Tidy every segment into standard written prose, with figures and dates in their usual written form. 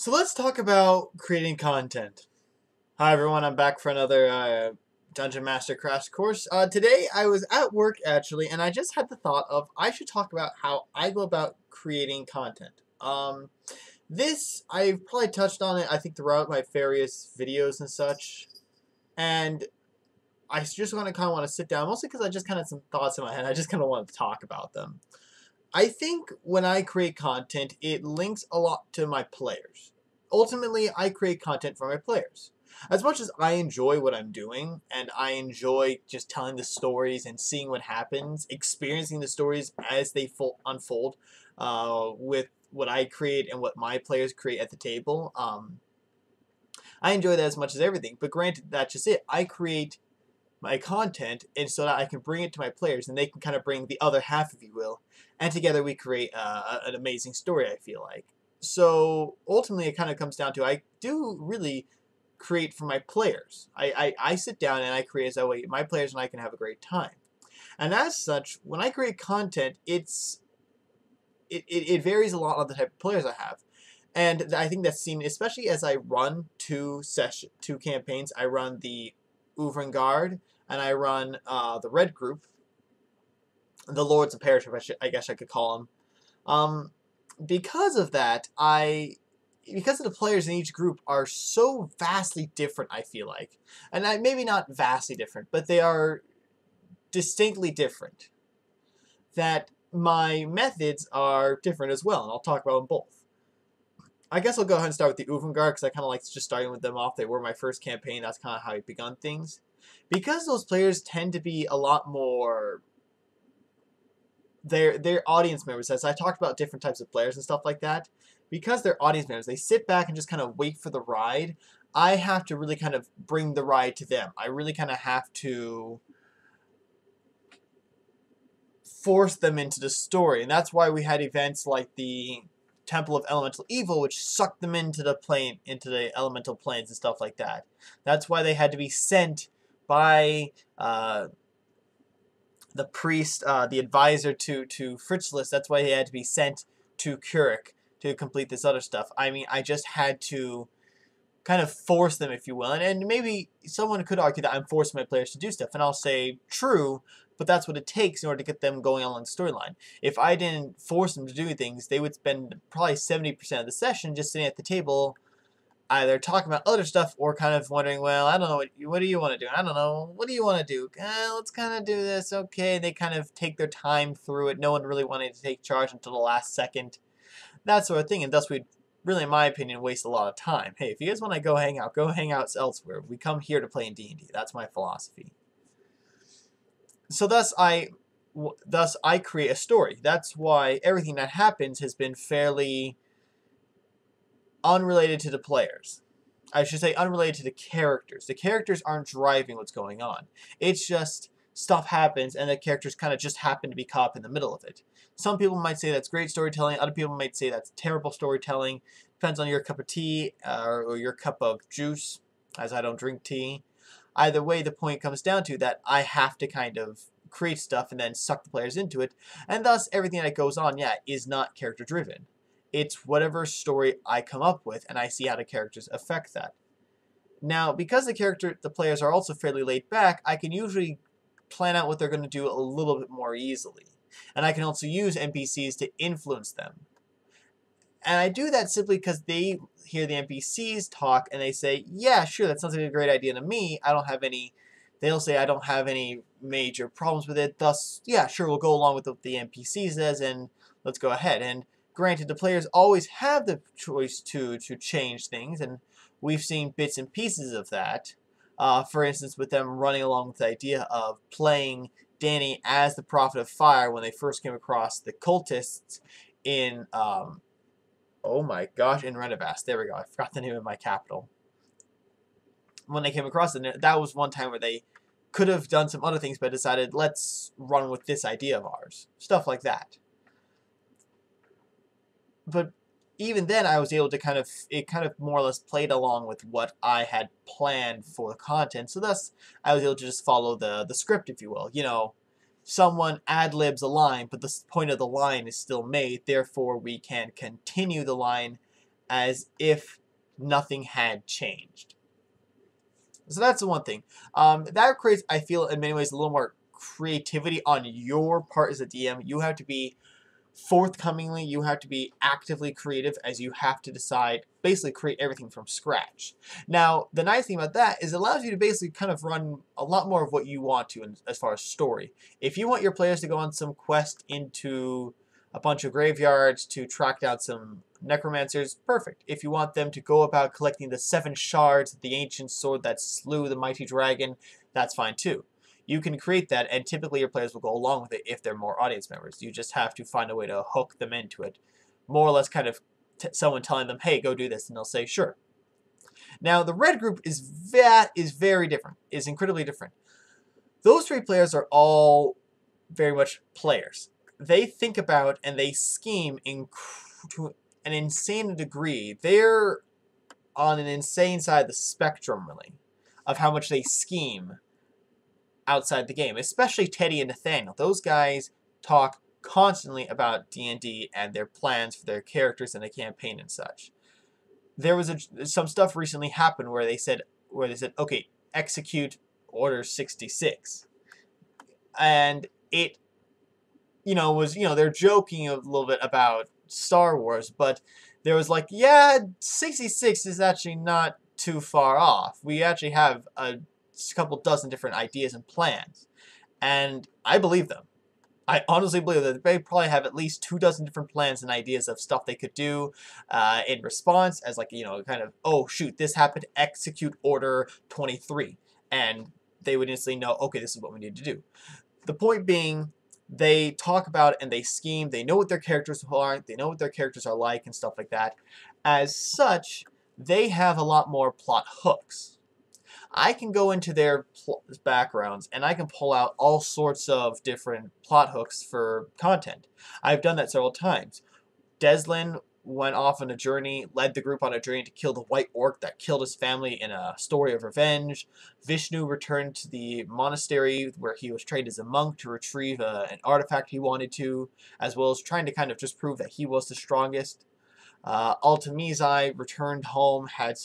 So let's talk about creating content. Hi everyone, I'm back for another Dungeon Master Crash Course. Today I was at work actually, and I just had the thought of I should talk about how I go about creating content. This I've probably touched on it I think throughout my various videos and such, and I just want to sit down, mostly because I just kind of some thoughts in my head. I just kind of want to talk about them. I think when I create content, it links a lot to my players. Ultimately, I create content for my players. As much as I enjoy what I'm doing, and I enjoy just telling the stories and seeing what happens, experiencing the stories as they unfold with what I create and what my players create at the table, I enjoy that as much as everything. But granted, that's just it. I create my content and so that I can bring it to my players and they can kind of bring the other half, if you will, and together we create an amazing story, I feel like. So ultimately it kind of comes down to I do really create for my players. I sit down and I create so that my players and I can have a great time. And as such, when I create content, it varies a lot on the type of players I have. And I think that's seen, especially as I run two campaigns. I run the Uvengard, and I run the Red Group, the Lords of Perisher, I guess I could call them. Because of that, because of the players in each group are so vastly different, I feel like. And maybe not vastly different, but they are distinctly different. That my methods are different as well, and I'll talk about them both. I guess I'll go ahead and start with the Uvengard, because I kind of like just starting with them off. They were my first campaign. That's kind of how I begun things. Because those players tend to be a lot more... They're audience members. As I talked about different types of players and stuff like that, because they're audience members, they sit back and just kind of wait for the ride. I have to really kind of bring the ride to them. I really kind of have to force them into the story. And that's why we had events like the Temple of Elemental Evil, which sucked them into the elemental planes and stuff like that. That's why they had to be sent by the priest, the advisor to Fritzlis. That's why he had to be sent to Kurik to complete this other stuff. I mean, I just had to kind of force them, if you will. And maybe someone could argue that I'm forcing my players to do stuff, and I'll say, true, but that's what it takes in order to get them going along the storyline. If I didn't force them to do things, they would spend probably 70% of the session just sitting at the table, either talking about other stuff or kind of wondering, well, I don't know, what do you want to do? I don't know, what do you want to do? Let's kind of do this, okay. They kind of take their time through it. No one really wanted to take charge until the last second. That sort of thing, and thus we'd really, in my opinion, waste a lot of time. Hey, if you guys want to go hang out elsewhere. We come here to play in D&D. That's my philosophy. So thus I create a story. That's why everything that happens has been fairly unrelated to the players. I should say unrelated to the characters. The characters aren't driving what's going on. It's just stuff happens and the characters kind of just happen to be caught up in the middle of it. Some people might say that's great storytelling. Other people might say that's terrible storytelling. Depends on your cup of tea or your cup of juice, as I don't drink tea. Either way, the point comes down to that I have to kind of create stuff and then suck the players into it. And thus, everything that goes on, yeah, is not character driven. It's whatever story I come up with, and I see how the characters affect that. Now, because the players are also fairly laid back, I can usually plan out what they're going to do a little bit more easily. And I can also use NPCs to influence them. And I do that simply because they hear the NPCs talk and they say, yeah, sure, that sounds like a great idea to me. They'll say I don't have any major problems with it. Thus, yeah, sure, we'll go along with what the NPC says and let's go ahead. And granted, the players always have the choice to change things, and we've seen bits and pieces of that. For instance, with them running along with the idea of playing Danny as the Prophet of Fire when they first came across the cultists in, oh my gosh, in Renevast. There we go. I forgot the name of my capital. When they came across it, that was one time where they could have done some other things, but decided, let's run with this idea of ours. Stuff like that. But even then, I was able to it kind of more or less played along with what I had planned for the content. So thus, I was able to just follow the script, if you will. You know, someone ad-libs a line, but the point of the line is still made. Therefore, we can continue the line as if nothing had changed. So that's the one thing. That creates, I feel, in many ways, a little more creativity on your part as a DM. You have to be forthcomingly, you have to be actively creative as you have to decide, basically create everything from scratch. Now, the nice thing about that is it allows you to basically kind of run a lot more of what you want to as far as story. If you want your players to go on some quest into a bunch of graveyards to track down some necromancers, perfect. If you want them to go about collecting the 7 shards of the ancient sword that slew the mighty dragon, that's fine too. You can create that, and typically your players will go along with it if they're more audience members. You just have to find a way to hook them into it. More or less kind of someone telling them, hey, go do this, and they'll say, sure. Now, the red group is very different, is incredibly different. Those 3 players are all very much players. They think about and they scheme to an insane degree. They're on an insane side of the spectrum, really, of how much they scheme outside the game, especially Teddy and Nathaniel. Those guys talk constantly about D&D and their plans for their characters and the campaign and such. There was some stuff recently happened where they said, okay, execute Order 66. And it, they're joking a little bit about Star Wars, but there was like, yeah, 66 is actually not too far off. We actually have a couple dozen different ideas and plans. And I believe them. I honestly believe that they probably have at least 24 different plans and ideas of stuff they could do in response as like, kind of, oh shoot, this happened, execute Order 23. And they would instantly know, okay, this is what we need to do. The point being, they talk about it and they scheme, they know what their characters are, they know what their characters are like and stuff like that. As such, they have a lot more plot hooks. I can go into their backgrounds and I can pull out all sorts of different plot hooks for content. I've done that several times. Deslin went off on a journey, led the group on a journey to kill the white orc that killed his family in a story of revenge. Vishnu returned to the monastery where he was trained as a monk to retrieve an artifact he wanted to, as well as trying to kind of just prove that he was the strongest. Altamizai returned home, had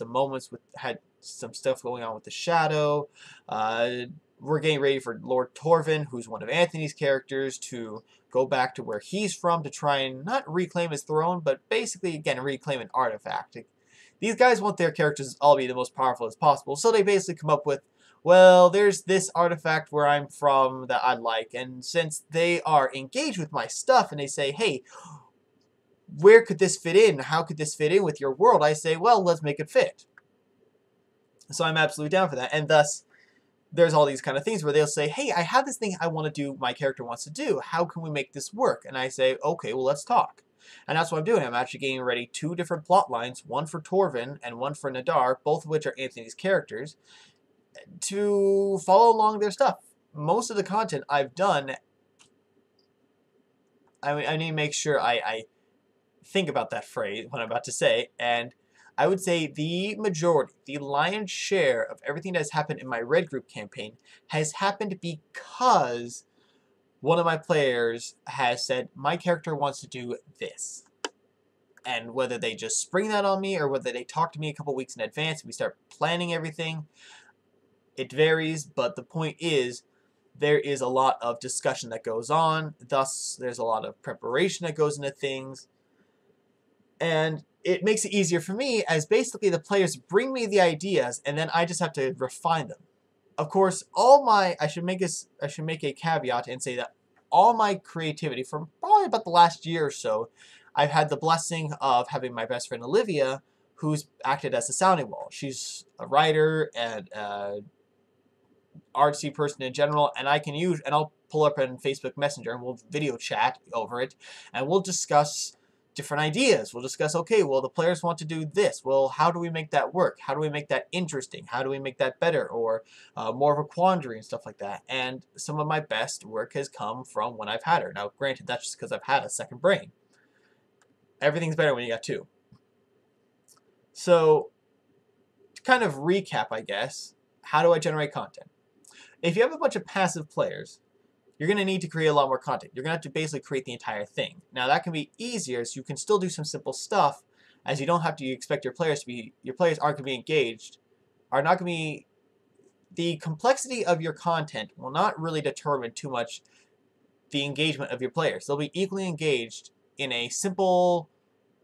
some stuff going on with the Shadow. We're getting ready for Lord Torvin, who's one of Anthony's characters, to go back to where he's from to try and not reclaim his throne, but basically, again, reclaim an artifact. These guys want their characters to all be the most powerful as possible, so they basically come up with, well, there's this artifact where I'm from that I'd like, and since they are engaged with my stuff and they say, hey, where could this fit in? How could this fit in with your world? I say, well, let's make it fit. So I'm absolutely down for that. And thus, there's all these kind of things where they'll say, hey, I have this thing I want to do, my character wants to do. How can we make this work? And I say, okay, well, let's talk. And that's what I'm doing. I'm actually getting ready 2 different plot lines, one for Torvin and one for Nadar, both of which are Anthony's characters, to follow along their stuff. Most of the content I've done, I need to make sure I think about that phrase, what I'm about to say, and I would say the majority, the lion's share of everything that has happened in my Red Group campaign has happened because one of my players has said, my character wants to do this. And whether they just spring that on me or whether they talk to me a couple weeks in advance and we start planning everything, it varies, but the point is, there is a lot of discussion that goes on, thus there's a lot of preparation that goes into things, and it makes it easier for me as basically the players bring me the ideas and then I just have to refine them. Of course, I should make a caveat and say that all my creativity from probably about the last year or so, I've had the blessing of having my best friend Olivia, who's acted as a sounding wall. She's a writer and artsy person in general, and I'll pull up in Facebook Messenger and we'll video chat over it, and we'll discuss different ideas. We'll discuss, okay, well, the players want to do this. Well, how do we make that work? How do we make that interesting? How do we make that better? Or more of a quandary and stuff like that. And some of my best work has come from when I've had her. Now, granted, that's just because I've had a second brain. Everything's better when you got 2. So, to kind of recap, I guess, how do I generate content? If you have a bunch of passive players, you're going to need to create a lot more content. You're going to have to basically create the entire thing. Now, that can be easier, so you can still do some simple stuff as you don't have to expect your players aren't going to be engaged, are not going to be, the complexity of your content will not really determine too much the engagement of your players. They'll be equally engaged in a simple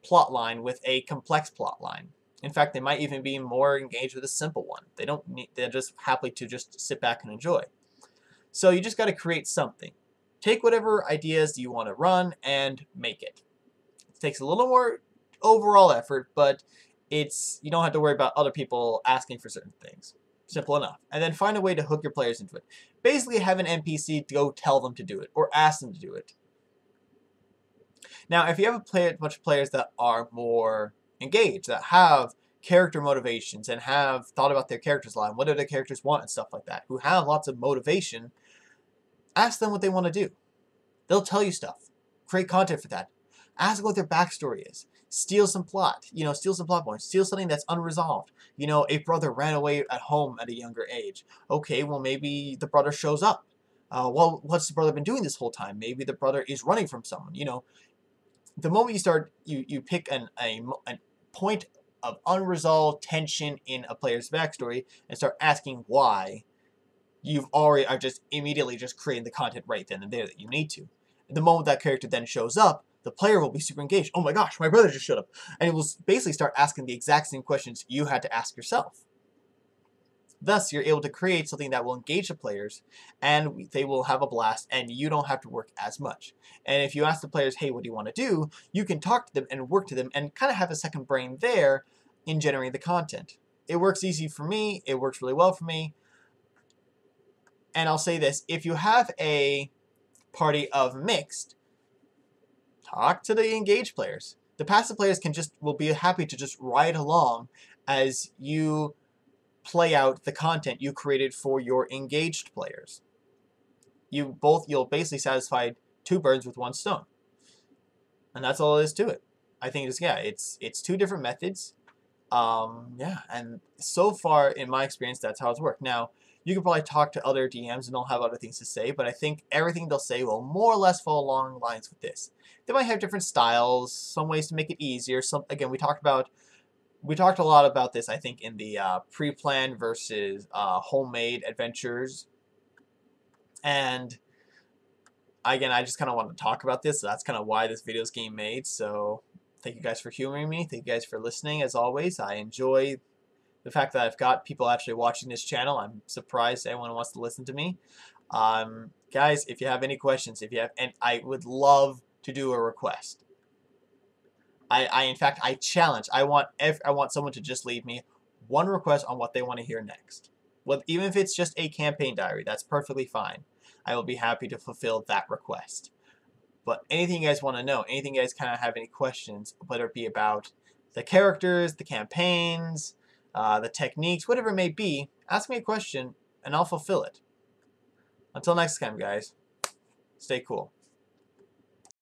plot line with a complex plot line. In fact, they might even be more engaged with a simple one. They're just happy to just sit back and enjoy. So you just got to create something. Take whatever ideas you want to run and make it. It takes a little more overall effort, but you don't have to worry about other people asking for certain things. Simple enough. And then find a way to hook your players into it. Basically have an NPC to go tell them to do it, or ask them to do it. Now, if you have a bunch of players that are more engaged, that have character motivations and have thought about their characters a lot, and what do their characters want and stuff like that, who have lots of motivation, ask them what they want to do. They'll tell you stuff. Create content for that. Ask what their backstory is. Steal some plot. Steal some plot points. Steal something that's unresolved. A brother ran away at home at a younger age. Okay, well maybe the brother shows up. Well, what's the brother been doing this whole time? Maybe the brother is running from someone. The moment you start, you pick a point of unresolved tension in a player's backstory and start asking why, you've already are just immediately just creating the content right then and there that you need to. The moment that character then shows up, the player will be super engaged. Oh my gosh, my brother just showed up. And he will basically start asking the exact same questions you had to ask yourself. Thus, you're able to create something that will engage the players, and they will have a blast, and you don't have to work as much. And if you ask the players, hey, what do you want to do? You can talk to them and work to them and kind of have a second brain there in generating the content. It works easy for me. It works really well for me. And I'll say this, if you have a party of mixed, talk to the engaged players. The passive players will be happy to just ride along as you play out the content you created for your engaged players. You'll basically satisfy two birds with one stone. And that's all there is to it. I think it's two different methods. And so far in my experience, that's how it's worked. Now, you can probably talk to other DMs and they'll have other things to say, but I think everything they'll say will more or less fall along lines with this. They might have different styles, some ways to make it easier. Again, we talked a lot about this, I think, in the pre-planned versus homemade adventures. And again, I just kind of wanted to talk about this, so that's kind of why this video is getting made. So thank you guys for humoring me. Thank you guys for listening. As always, I enjoy the fact that I've got people actually watching this channel. I'm surprised anyone wants to listen to me. Guys, if you have any questions, and I would love to do a request. In fact, I challenge. I want someone to just leave me one request on what they want to hear next. Even if it's just a campaign diary, that's perfectly fine. I will be happy to fulfill that request. But anything you guys want to know, anything you guys kind of have any questions, whether it be about the characters, the campaigns, the techniques, whatever it may be, ask me a question and I'll fulfill it. Until next time, guys, stay cool.